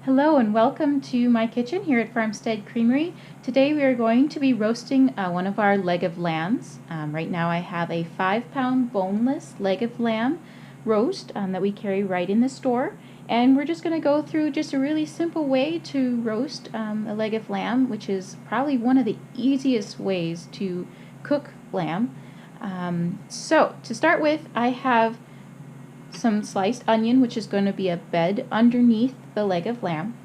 Hello and welcome to my kitchen here at Homestead Creamery. Today we are going to be roasting one of our leg of lambs. Right now I have a 5-pound boneless leg of lamb roast that we carry right in the store. And we're just going to go through just a really simple way to roast a leg of lamb, which is probably one of the easiest ways to cook lamb. So to start with, I have some sliced onion, which is going to be a bed underneath the leg of lamb.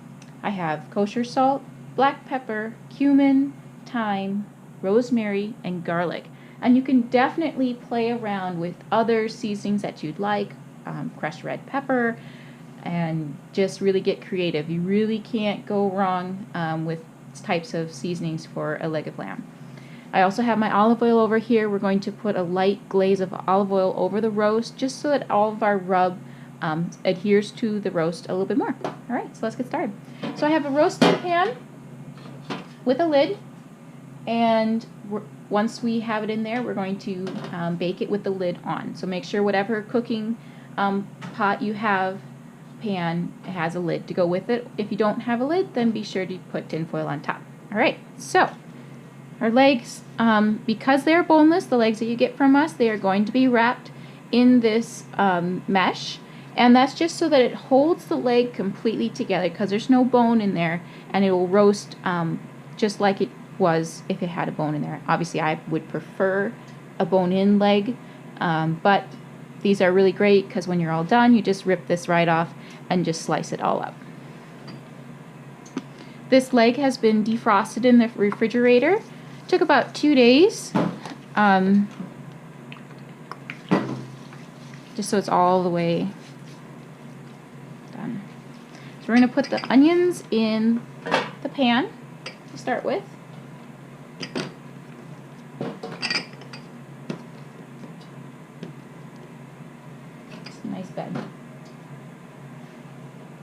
I have kosher salt, black pepper, cumin, thyme, rosemary, and garlic. And you can definitely play around with other seasonings that you'd like, crushed red pepper, and just really get creative. You really can't go wrong with types of seasonings for a leg of lamb. I also have my olive oil over here. We're going to put a light glaze of olive oil over the roast just so that all of our rub adheres to the roast a little bit more. Alright, so let's get started. So I have a roasting pan with a lid, and once we have it in there, we're going to bake it with the lid on. So make sure whatever cooking pot you have, pan, has a lid to go with it. If you don't have a lid, then be sure to put tin foil on top. Alright, so our legs, because they're boneless, the legs that you get from us, they are going to be wrapped in this mesh, and that's just so that it holds the leg completely together because there's no bone in there, and it will roast just like it was if it had a bone in there. Obviously, I would prefer a bone-in leg, but these are really great because when you're all done, you just rip this right off and just slice it all up. This leg has been defrosted in the refrigerator. Took about 2 days, just so it's all the way done. So we're going to put the onions in the pan to start with. It's a nice bed.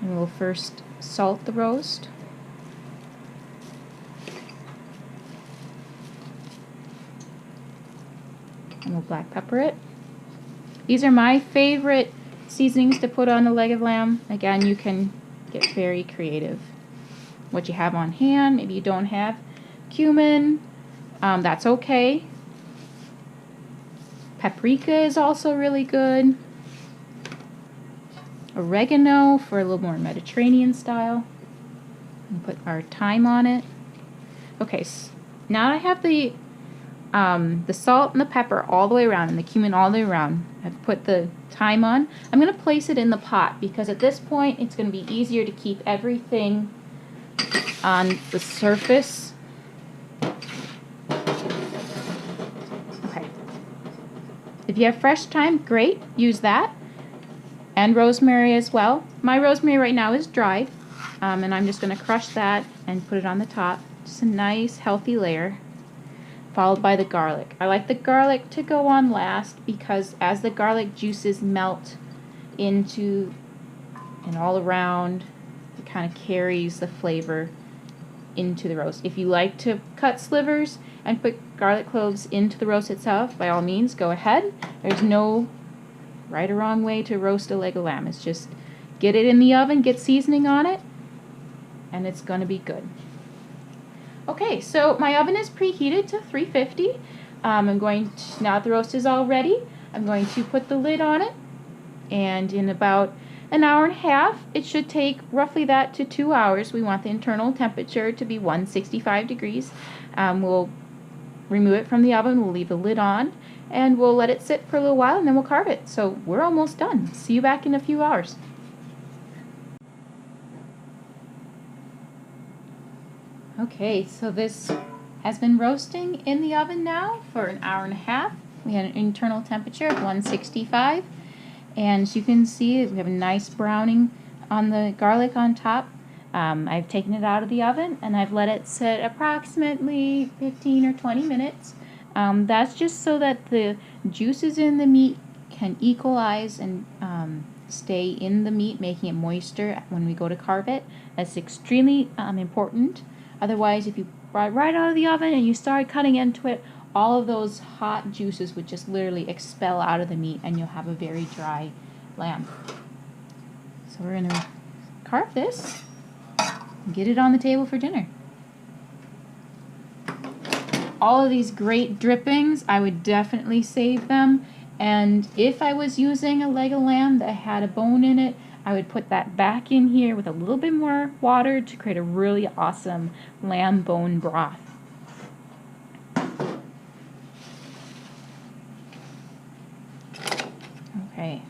And we'll first salt the roast. And we'll black pepper it. These are my favorite seasonings to put on a leg of lamb. Again, you can get very creative. What you have on hand, maybe you don't have cumin, that's okay. Paprika is also really good. Oregano for a little more Mediterranean style. And put our thyme on it. Okay, so now I have the salt and the pepper all the way around and the cumin all the way around. I've put the thyme on. I'm going to place it in the pot because at this point it's going to be easier to keep everything on the surface. Okay. If you have fresh thyme, great, use that. And rosemary as well. My rosemary right now is dried, and I'm just going to crush that and put it on the top. Just a nice healthy layer. Followed by the garlic. I like the garlic to go on last because as the garlic juices melt into and all around, it kind of carries the flavor into the roast. If you like to cut slivers and put garlic cloves into the roast itself, by all means, go ahead. There's no right or wrong way to roast a leg of lamb. It's just get it in the oven, get seasoning on it, and it's going to be good. Okay, so my oven is preheated to 350. I'm going to, now that the roast is all ready, I'm going to put the lid on it, and in about an hour and a half, it should take roughly that to 2 hours. We want the internal temperature to be 165 degrees. We'll remove it from the oven, we'll leave the lid on, and we'll let it sit for a little while, and then we'll carve it. So we're almost done. See you back in a few hours. Okay, so this has been roasting in the oven now for an hour and a half. We had an internal temperature of 165, and as you can see, we have a nice browning on the garlic on top. I've taken it out of the oven and I've let it sit approximately 15 or 20 minutes. That's just so that the juices in the meat can equalize and stay in the meat, making it moister when we go to carve it. That's extremely important. Otherwise, if you brought it right out of the oven and you started cutting into it, all of those hot juices would just literally expel out of the meat and you'll have a very dry lamb. So we're going to carve this. get it on the table for dinner. All of these great drippings, I would definitely save them. And if I was using a leg of lamb that had a bone in it, I would put that back in here with a little bit more water to create a really awesome lamb bone broth. Okay.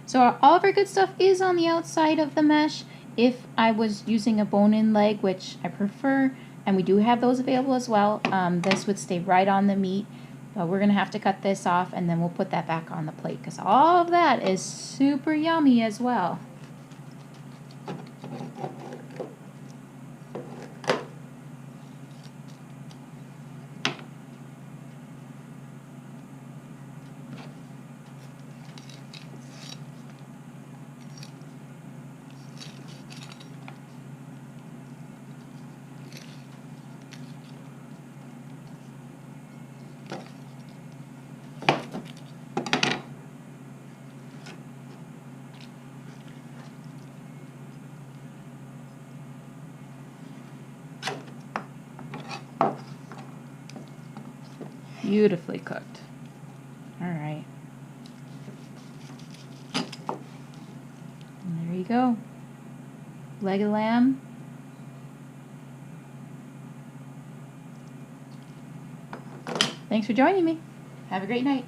So all of our good stuff is on the outside of the mesh. If I was using a bone-in leg, which I prefer, and we do have those available as well, this would stay right on the meat. But we're going to have to cut this off, and then we'll put that back on the plate because all of that is super yummy as well. Beautifully cooked. All right. And there you go. Leg of lamb. Thanks for joining me. Have a great night.